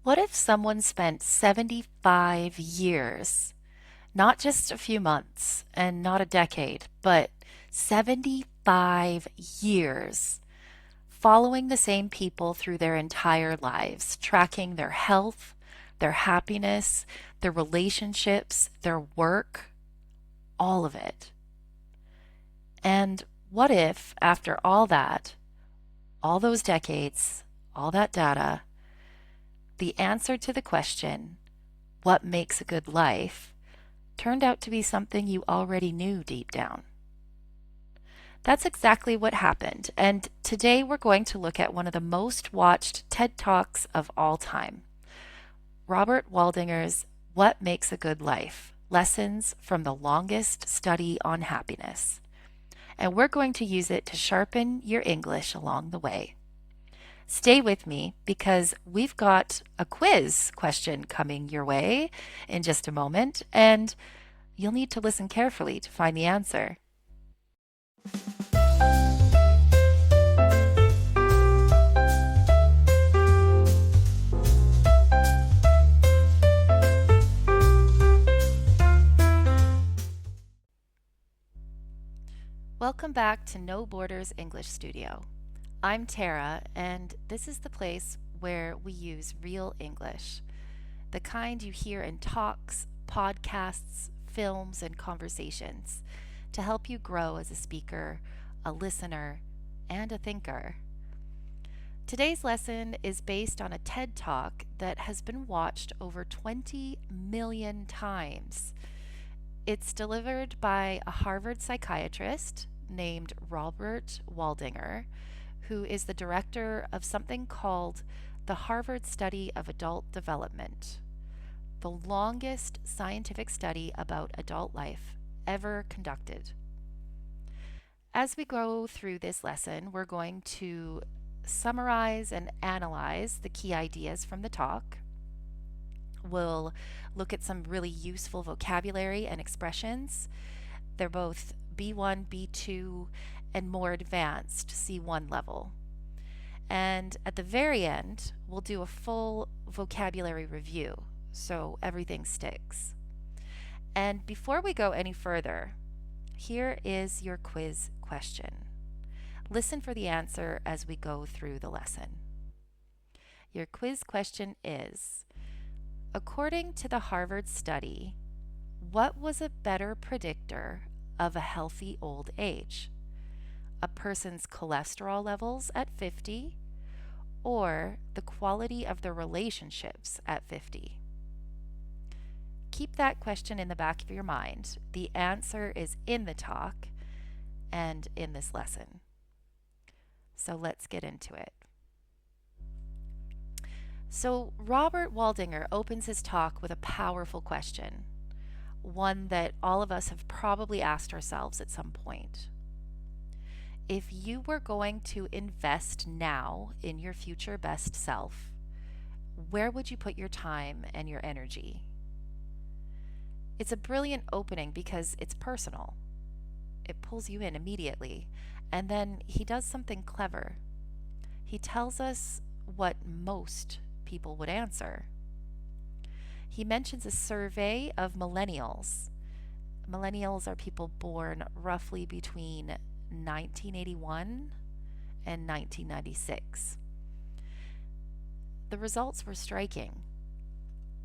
What if someone spent 75 years, not just a few months and not a decade, but 75 years following the same people through their entire lives, tracking their health, their happiness, their relationships, their work, all of it? And what if, after all that, all those decades, all that data, the answer to the question, what makes a good life, turned out to be something you already knew deep down? That's exactly what happened, and today we're going to look at one of the most watched TED Talks of all time, Robert Waldinger's What Makes a Good Life? Lessons from the Longest Study on Happiness. And we're going to use it to sharpen your English along the way. Stay with me because we've got a quiz question coming your way in just a moment, and you'll need to listen carefully to find the answer. Welcome back to No Borders English Studio. I'm Tara, and this is the place where we use real English, the kind you hear in talks, podcasts, films, and conversations to help you grow as a speaker, a listener, and a thinker. Today's lesson is based on a TED Talk that has been watched over 20 million times. It's delivered by a Harvard psychiatrist named Robert Waldinger, who is the director of something called the Harvard Study of Adult Development, the longest scientific study about adult life ever conducted. As we go through this lesson, we're going to summarize and analyze the key ideas from the talk. We'll look at some really useful vocabulary and expressions. They're both B1, B2, and more advanced C1 level. And at the very end, we'll do a full vocabulary review so everything sticks. And before we go any further, here is your quiz question. Listen for the answer as we go through the lesson. Your quiz question is, according to the Harvard study, what was a better predictor of a healthy old age? A person's cholesterol levels at 50 or the quality of their relationships at 50? Keep that question in the back of your mind. The answer is in the talk and in this lesson. So let's get into it. So Robert Waldinger opens his talk with a powerful question, one that all of us have probably asked ourselves at some point. If you were going to invest now in your future best self, where would you put your time and your energy? It's a brilliant opening because it's personal. It pulls you in immediately, and then he does something clever. He tells us what most people would answer. He mentions a survey of millennials. Millennials are people born roughly between 1981 and 1996. The results were striking.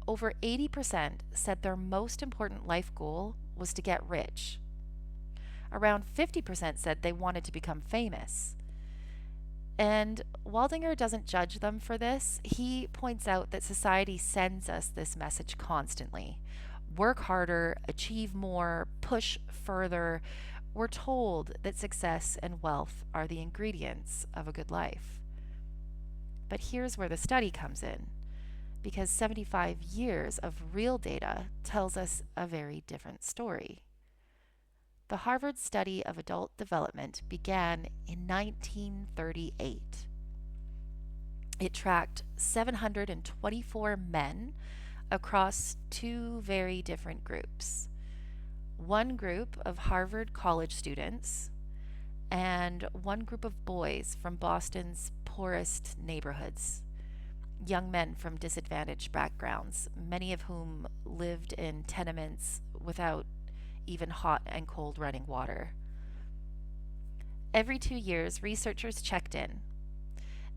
Over 80% said their most important life goal was to get rich. Around 50% said they wanted to become famous. And Waldinger doesn't judge them for this. He points out that society sends us this message constantly. Work harder, achieve more, push further. We're told that success and wealth are the ingredients of a good life. But here's where the study comes in, because 75 years of real data tells us a very different story. The Harvard Study of Adult Development began in 1938. It tracked 724 men across two very different groups. One group of Harvard college students and one group of boys from Boston's poorest neighborhoods. young men from disadvantaged backgrounds, many of whom lived in tenements without even hot and cold running water. Every 2 years, researchers checked in.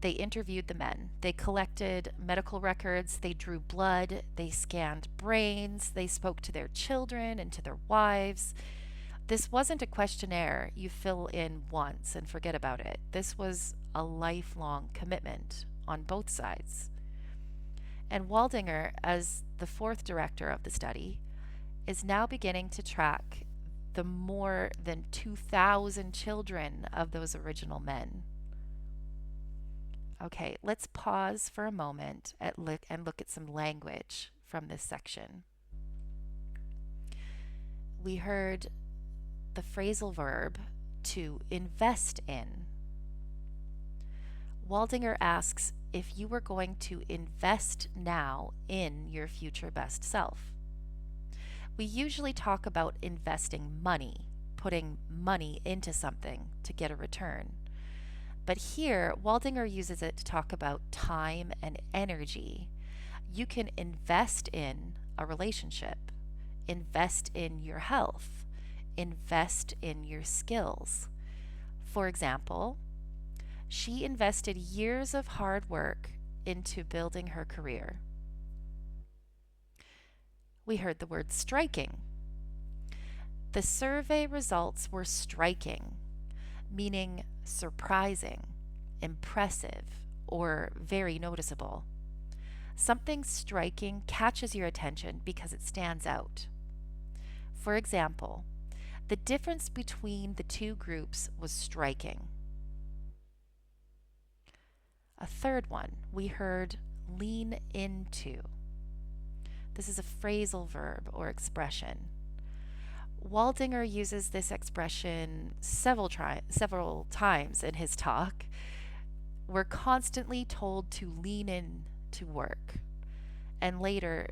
They interviewed the men. They collected medical records. They drew blood. They scanned brains. They spoke to their children and to their wives. This wasn't a questionnaire you fill in once and forget about it. This was a lifelong commitment on both sides. And Waldinger, as the fourth director of the study, is now beginning to track the more than 2,000 children of those original men. Okay, let's pause for a moment and look at some language from this section. We heard the phrasal verb to invest in. Waldinger asks if you were going to invest now in your future best self. We usually talk about investing money, putting money into something to get a return. But here, Waldinger uses it to talk about time and energy. You can invest in a relationship, invest in your health, invest in your skills. For example, she invested years of hard work into building her career. We heard the word striking. The survey results were striking, meaning surprising, impressive, or very noticeable. Something striking catches your attention because it stands out. For example, the difference between the two groups was striking. A third one, we heard lean into. This is a phrasal verb or expression. Waldinger uses this expression several times in his talk. We're constantly told to lean in to work. And later,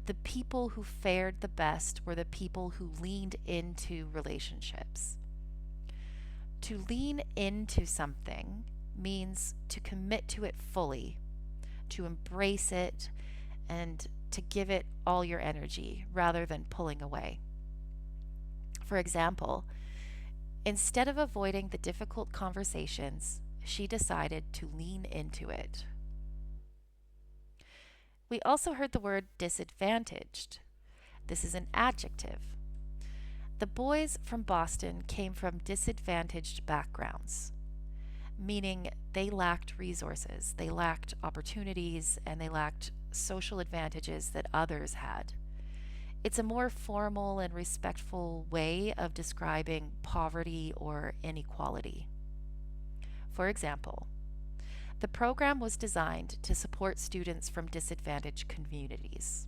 the people who fared the best were the people who leaned into relationships. To lean into something means to commit to it fully, to embrace it, and to give it all your energy rather than pulling away. For example, instead of avoiding the difficult conversations, she decided to lean into it. We also heard the word disadvantaged. This is an adjective. The boys from Boston came from disadvantaged backgrounds, meaning they lacked resources, they lacked opportunities, and they lacked social advantages that others had. It's a more formal and respectful way of describing poverty or inequality. For example, the program was designed to support students from disadvantaged communities.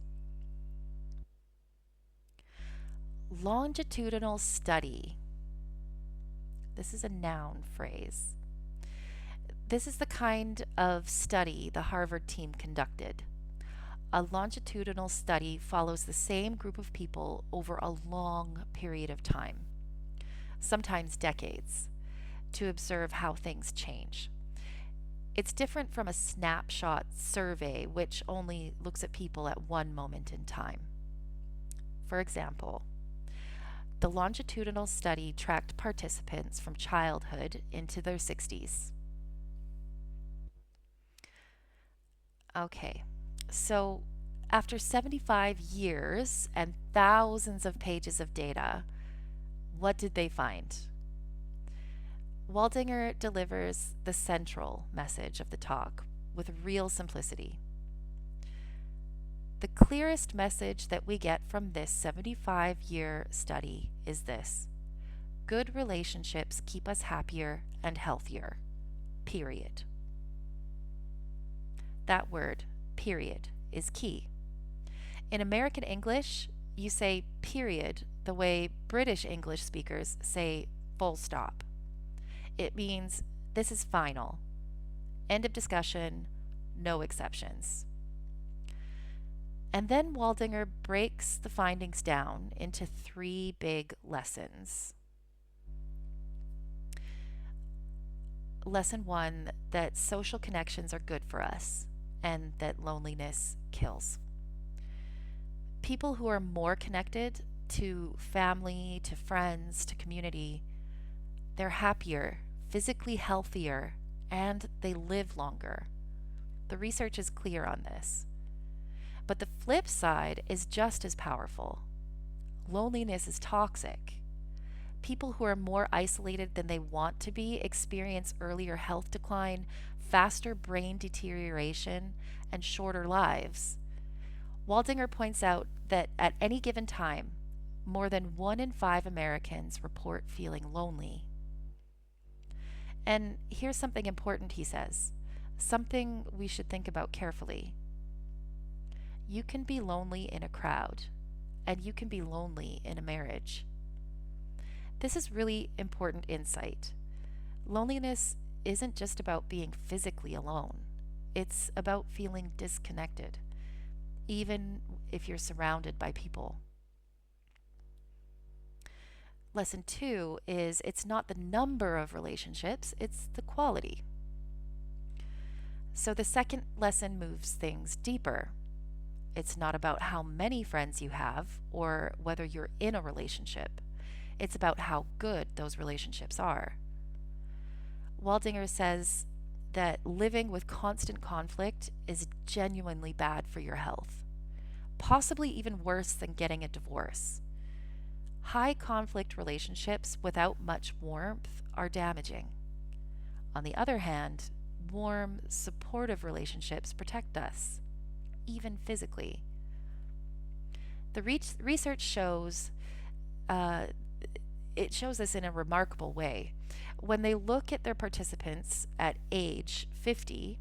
Longitudinal study. This is a noun phrase. This is the kind of study the Harvard team conducted. A longitudinal study follows the same group of people over a long period of time, sometimes decades, to observe how things change. It's different from a snapshot survey, which only looks at people at one moment in time. For example, the longitudinal study tracked participants from childhood into their 60s. Okay. So, after 75 years and thousands of pages of data, what did they find? Waldinger delivers the central message of the talk with real simplicity. The clearest message that we get from this 75-year study is this: good relationships keep us happier and healthier, period. That word, period, is key. In American English, you say period the way British English speakers say full stop. It means this is final. End of discussion, no exceptions. And then Waldinger breaks the findings down into 3 big lessons. Lesson 1, that social connections are good for us, and that loneliness kills. People who are more connected to family, to friends, to community, they're happier, physically healthier, and they live longer. The research is clear on this. But the flip side is just as powerful. Loneliness is toxic. People who are more isolated than they want to be experience earlier health decline, faster brain deterioration, and shorter lives. Waldinger points out that at any given time, more than 1 in 5 Americans report feeling lonely. And here's something important, he says, something we should think about carefully. You can be lonely in a crowd, and you can be lonely in a marriage. This is really important insight. Loneliness isn't just about being physically alone. It's about feeling disconnected, even if you're surrounded by people. Lesson 2 is it's not the number of relationships, it's the quality. So the second lesson moves things deeper. It's not about how many friends you have or whether you're in a relationship. It's about how good those relationships are. Waldinger says that living with constant conflict is genuinely bad for your health, possibly even worse than getting a divorce. High conflict relationships without much warmth are damaging. On the other hand, warm, supportive relationships protect us, even physically. The research shows it shows this in a remarkable way. When they look at their participants at age 50,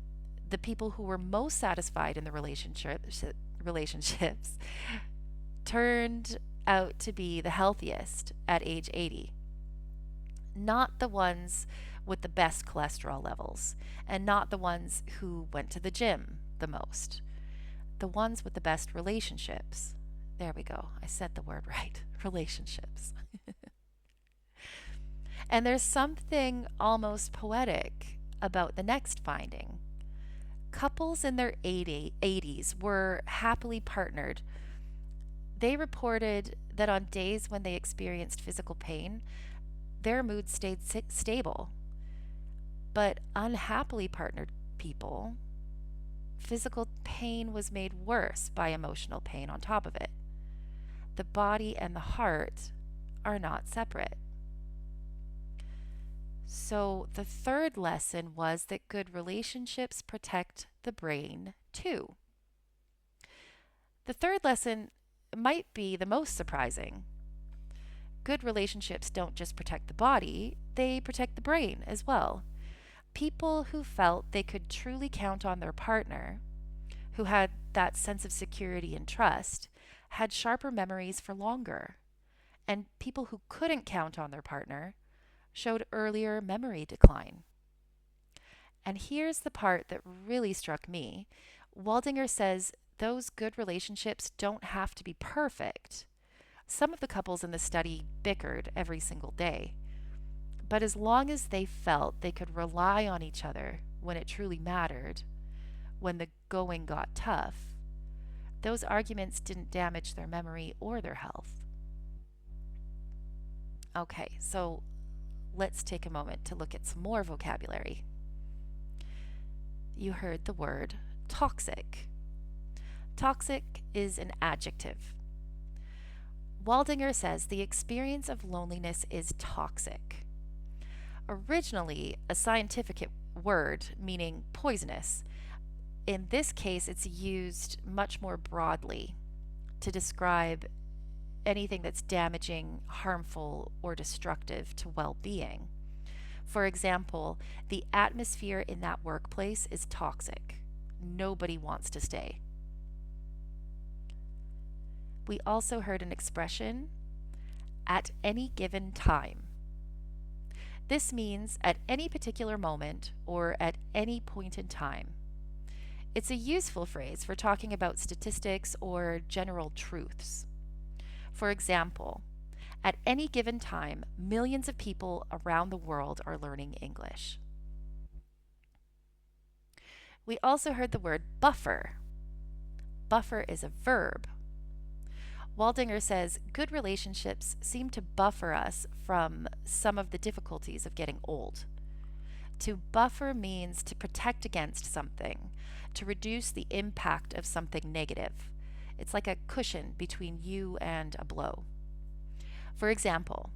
the people who were most satisfied in the relationships turned out to be the healthiest at age 80. Not the ones with the best cholesterol levels, and not the ones who went to the gym the most. The ones with the best relationships. There we go. I said the word right. Relationships. And there's something almost poetic about the next finding. Couples in their 80s were happily partnered. They reported that on days when they experienced physical pain, their mood stayed stable. But unhappily partnered people, physical pain was made worse by emotional pain on top of it. The body and the heart are not separate. So the third lesson was that good relationships protect the brain too. The third lesson might be the most surprising. Good relationships don't just protect the body, they protect the brain as well. People who felt they could truly count on their partner, who had that sense of security and trust, had sharper memories for longer. And people who couldn't count on their partner showed earlier memory decline. And here's the part that really struck me. Waldinger says those good relationships don't have to be perfect. Some of the couples in the study bickered every single day. But as long as they felt they could rely on each other when it truly mattered, when the going got tough, those arguments didn't damage their memory or their health. Okay, so let's take a moment to look at some more vocabulary. You heard the word toxic. Toxic is an adjective. Waldinger says the experience of loneliness is toxic. Originally, a scientific word meaning poisonous. In this case, it's used much more broadly to describe anything that's damaging, harmful, or destructive to well-being. For example, the atmosphere in that workplace is toxic. Nobody wants to stay. We also heard an expression, at any given time. This means at any particular moment or at any point in time. It's a useful phrase for talking about statistics or general truths. For example, at any given time, millions of people around the world are learning English. We also heard the word buffer. Buffer is a verb. Waldinger says good relationships seem to buffer us from some of the difficulties of getting old. To buffer means to protect against something, to reduce the impact of something negative. It's like a cushion between you and a blow. For example,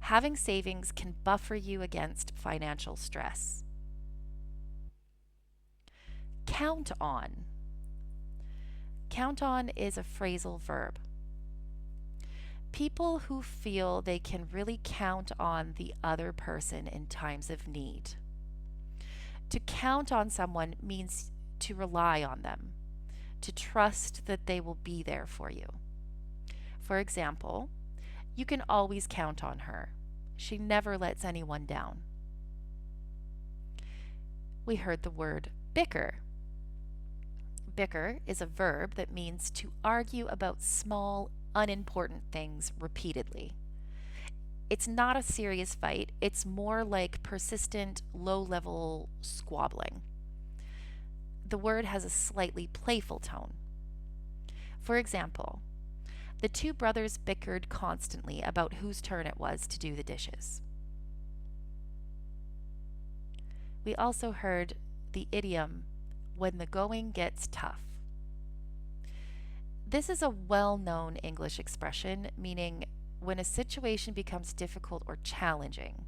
having savings can buffer you against financial stress. Count on. Count on is a phrasal verb. People who feel they can really count on the other person in times of need. To count on someone means to rely on them, to trust that they will be there for you. For example, you can always count on her. She never lets anyone down. We heard the word bicker. Bicker is a verb that means to argue about small, unimportant things repeatedly. It's not a serious fight, it's more like persistent, low-level squabbling. The word has a slightly playful tone. For example, the two brothers bickered constantly about whose turn it was to do the dishes. We also heard the idiom, when the going gets tough. This is a well-known English expression meaning when a situation becomes difficult or challenging.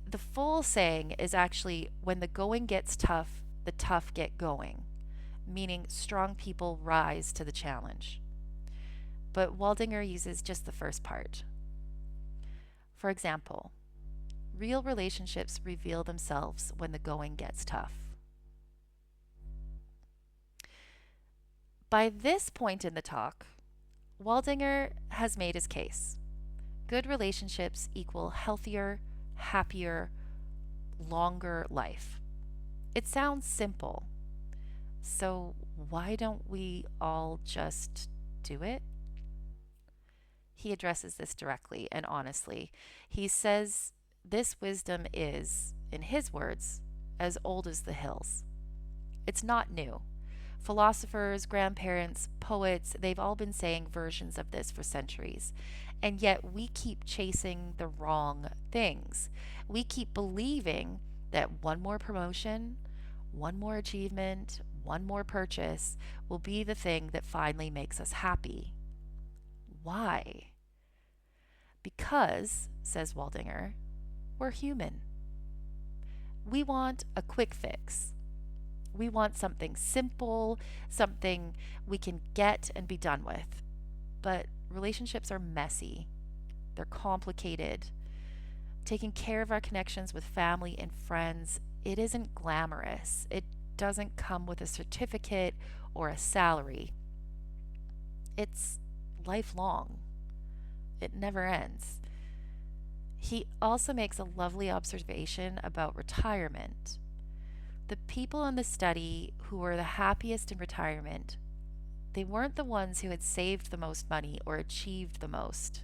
The full saying is actually when the going gets tough, the tough get going, meaning strong people rise to the challenge. But Waldinger uses just the first part. For example, real relationships reveal themselves when the going gets tough. By this point in the talk, Waldinger has made his case. Good relationships equal healthier, happier, longer life. It sounds simple. So why don't we all just do it? He addresses this directly and honestly. He says this wisdom is, in his words, as old as the hills. It's not new. Philosophers, grandparents, poets, they've all been saying versions of this for centuries. And yet we keep chasing the wrong things. We keep believing that one more promotion, one more achievement, one more purchase will be the thing that finally makes us happy. Why? Because, says Waldinger, we're human. We want a quick fix. We want something simple, something we can get and be done with. But relationships are messy. They're complicated. Taking care of our connections with family and friends, it isn't glamorous. It doesn't come with a certificate or a salary. It's lifelong. It never ends. He also makes a lovely observation about retirement. The people in the study who were the happiest in retirement, they weren't the ones who had saved the most money or achieved the most.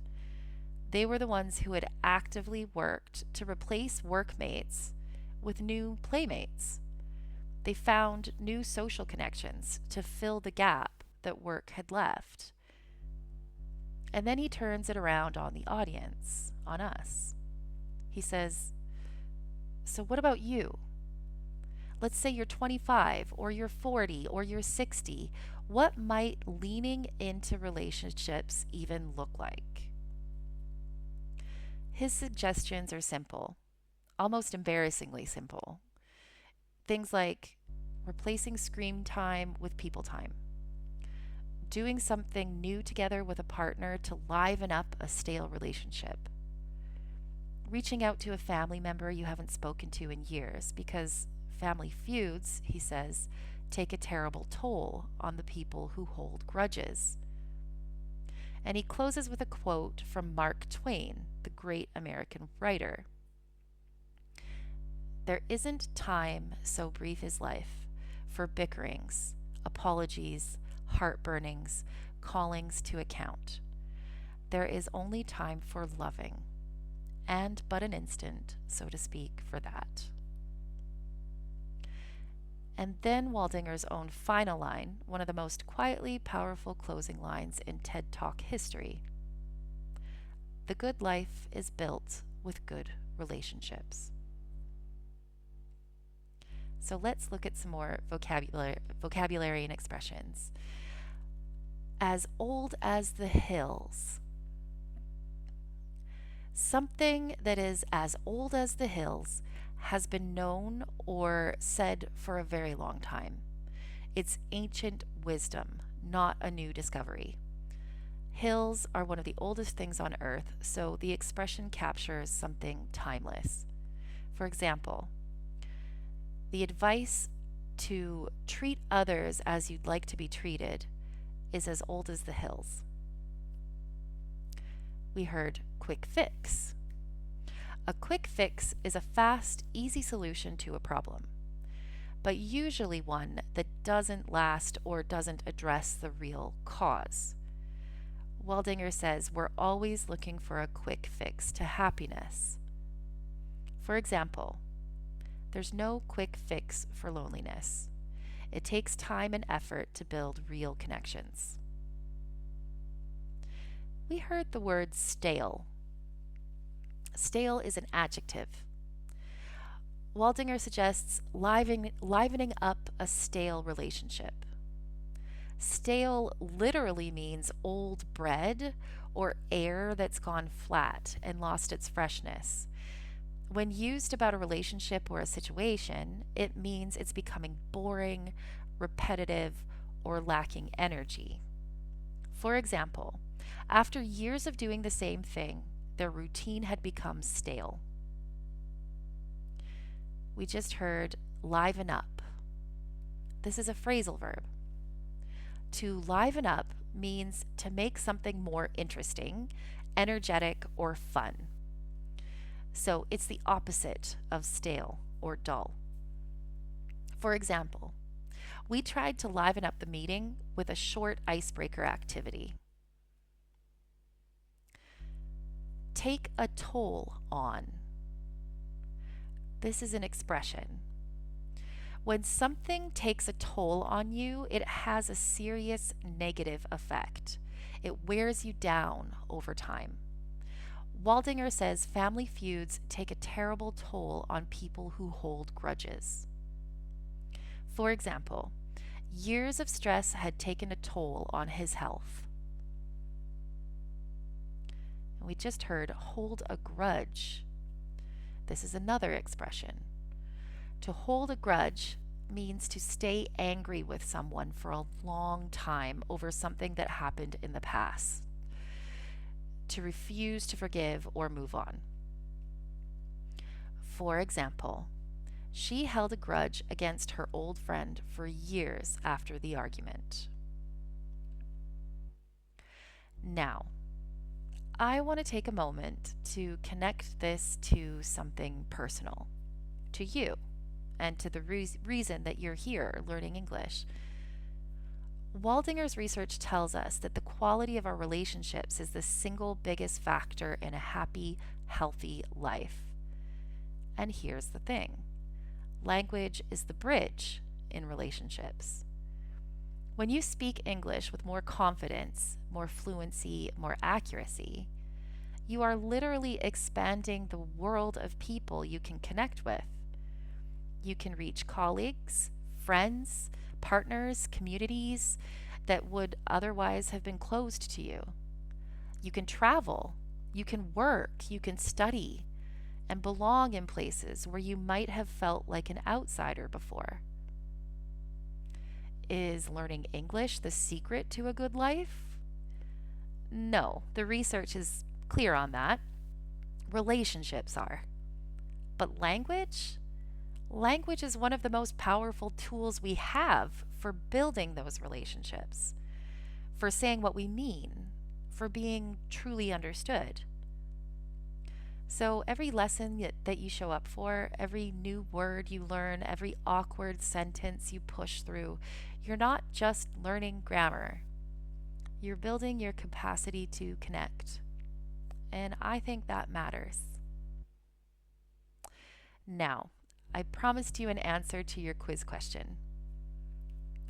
They were the ones who had actively worked to replace workmates with new playmates. They found new social connections to fill the gap that work had left. And then he turns it around on the audience, on us. He says, so what about you? Let's say you're 25 or you're 40 or you're 60. What might leaning into relationships even look like? His suggestions are simple, almost embarrassingly simple. Things like replacing screen time with people time, doing something new together with a partner to liven up a stale relationship, reaching out to a family member you haven't spoken to in years because family feuds, he says, take a terrible toll on the people who hold grudges. And he closes with a quote from Mark Twain, the great American writer. There isn't time, so brief is life, for bickerings, apologies, heartburnings, callings to account. There is only time for loving, and but an instant, so to speak, for that. And then Waldinger's own final line, one of the most quietly powerful closing lines in TED Talk history. The good life is built with good relationships. So let's look at some more vocabulary and expressions. As old as the hills. Something that is as old as the hills has been known or said for a very long time. It's ancient wisdom, not a new discovery. Hills are one of the oldest things on earth, so the expression captures something timeless. For example, the advice to treat others as you'd like to be treated is as old as the hills. We heard quick fix. A quick fix is a fast, easy solution to a problem, but usually one that doesn't last or doesn't address the real cause. Waldinger says we're always looking for a quick fix to happiness. For example, there's no quick fix for loneliness. It takes time and effort to build real connections. We heard the word stale. Stale is an adjective. Waldinger suggests livening up a stale relationship. Stale literally means old bread or air that's gone flat and lost its freshness. When used about a relationship or a situation, it means it's becoming boring, repetitive, or lacking energy. For example, after years of doing the same thing, their routine had become stale. We just heard liven up. This is a phrasal verb. To liven up means to make something more interesting, energetic, or fun. So it's the opposite of stale or dull. For example, we tried to liven up the meeting with a short icebreaker activity. Take a toll on. This is an expression. When something takes a toll on you, it has a serious negative effect. It wears you down over time. Waldinger says family feuds take a terrible toll on people who hold grudges. For example, years of stress had taken a toll on his health. And we just heard hold a grudge. This is another expression. To hold a grudge means to stay angry with someone for a long time over something that happened in the past. To refuse to forgive or move on. For example, she held a grudge against her old friend for years after the argument. Now, I want to take a moment to connect this to something personal, to you, and to the reason that you're here learning English. Waldinger's research tells us that the quality of our relationships is the single biggest factor in a happy, healthy life. And here's the thing. Language is the bridge in relationships. When you speak English with more confidence, more fluency, more accuracy, you are literally expanding the world of people you can connect with. You can reach colleagues, friends, partners, communities that would otherwise have been closed to you. You can travel, you can work, you can study, and belong in places where you might have felt like an outsider before. Is learning English the secret to a good life? No, the research is clear on that. Relationships are. But language? Language is one of the most powerful tools we have for building those relationships, for saying what we mean, for being truly understood. So every lesson that you show up for, every new word you learn, every awkward sentence you push through, you're not just learning grammar. You're building your capacity to connect. And I think that matters. Now, I promised you an answer to your quiz question.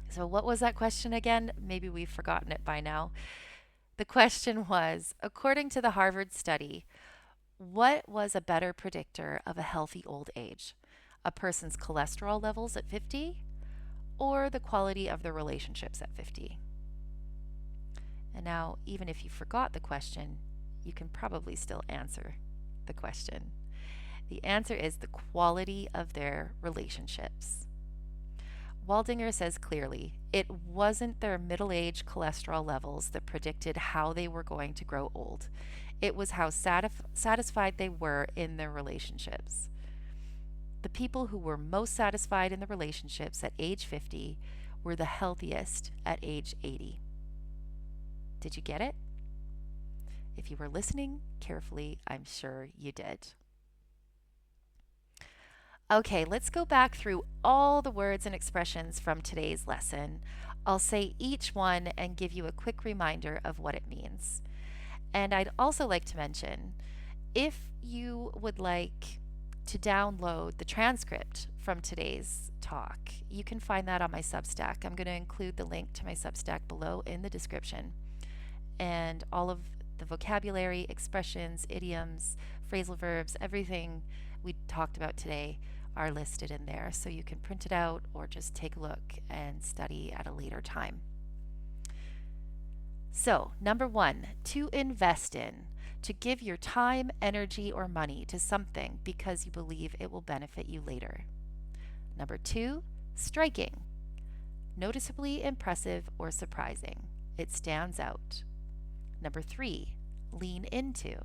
So, what was that question again? Maybe we've forgotten it by now. The question was, according to the Harvard study, what was a better predictor of a healthy old age? A person's cholesterol levels at 50 or the quality of their relationships at 50? And now, even if you forgot the question, you can probably still answer the question. The answer is the quality of their relationships. Waldinger says clearly, it wasn't their middle age cholesterol levels that predicted how they were going to grow old. It was how satisfied they were in their relationships. The people who were most satisfied in the relationships at age 50 were the healthiest at age 80. Did you get it? If you were listening carefully, I'm sure you did. Okay, let's go back through all the words and expressions from today's lesson. I'll say each one and give you a quick reminder of what it means. And I'd also like to mention, if you would like to download the transcript from today's talk, you can find that on my Substack. I'm going to include the link to my Substack below in the description. And all of the vocabulary, expressions, idioms, phrasal verbs, everything we talked about today are listed in there. So you can print it out or just take a look and study at a later time. So, number 1, to invest in, to give your time, energy, or money to something because you believe it will benefit you later. Number 2, striking, noticeably impressive or surprising. It stands out. Number 3, lean into,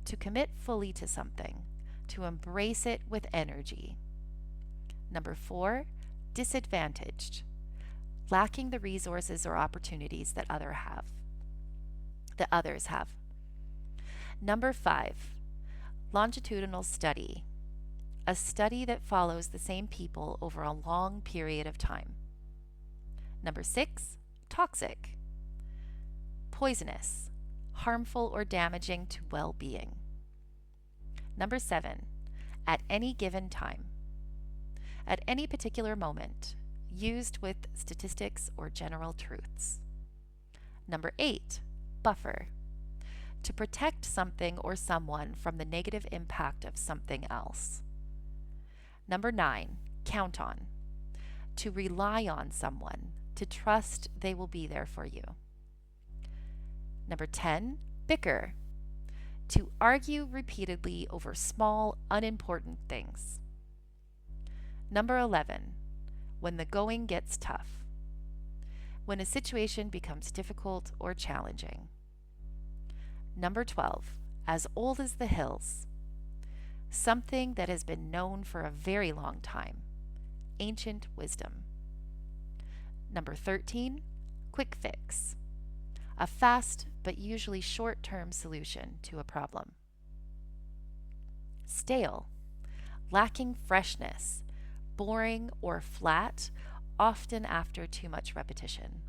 to commit fully to something, to embrace it with energy. Number 4, disadvantaged, lacking the resources or opportunities that others have. Number 5, longitudinal study, a study that follows the same people over a long period of time. Number 6, toxic, poisonous, harmful or damaging to well-being. Number 7, at any given time, at any particular moment, used with statistics or general truths. Number 8, buffer, to protect something or someone from the negative impact of something else. Number 9, count on, to rely on someone, to trust they will be there for you. Number 10, bicker, to argue repeatedly over small, unimportant things. Number 11, when the going gets tough, when a situation becomes difficult or challenging. Number 12, as old as the hills, something that has been known for a very long time, ancient wisdom. Number 13, quick fix, a fast but usually short-term solution to a problem. Stale, lacking freshness, boring or flat, often after too much repetition.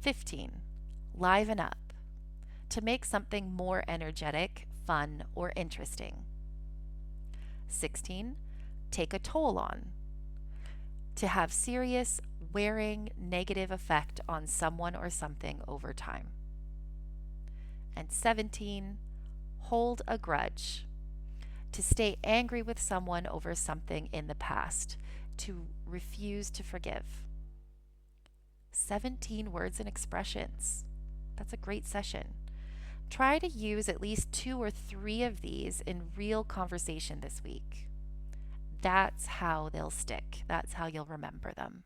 15, liven up, to make something more energetic, fun, or interesting. 16, take a toll on, to have serious, wearing negative effect on someone or something over time. And 17, hold a grudge, to stay angry with someone over something in the past, to refuse to forgive. 17 words and expressions. That's a great session. Try to use at least 2 or 3 of these in real conversation this week. That's how they'll stick. That's how you'll remember them.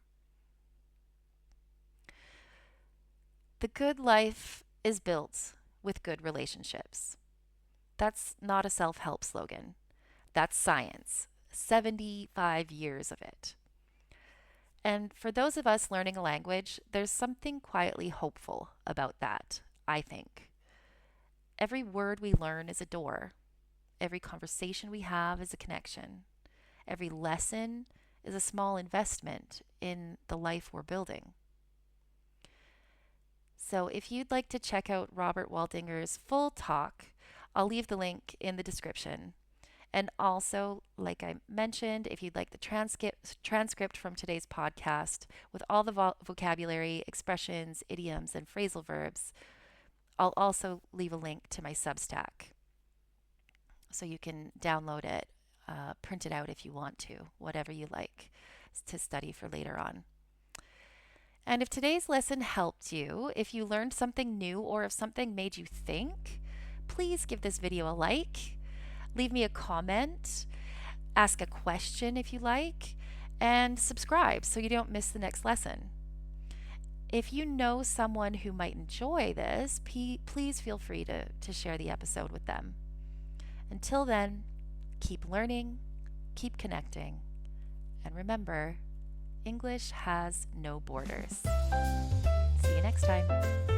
The good life is built with good relationships. That's not a self-help slogan. That's science. 75 years of it. And for those of us learning a language, there's something quietly hopeful about that, I think. Every word we learn is a door. Every conversation we have is a connection. Every lesson is a small investment in the life we're building. So if you'd like to check out Robert Waldinger's full talk, I'll leave the link in the description. And also, like I mentioned, if you'd like the transcript from today's podcast with all the vocabulary, expressions, idioms, and phrasal verbs, I'll also leave a link to my Substack so you can download it, print it out if you want to, whatever you like to study for later on. And if today's lesson helped you, if you learned something new, or if something made you think, please give this video a like, leave me a comment, ask a question if you like, and subscribe so you don't miss the next lesson. If you know someone who might enjoy this, please feel free to share the episode with them. Until then, keep learning, keep connecting, and remember, English has no borders. See you next time.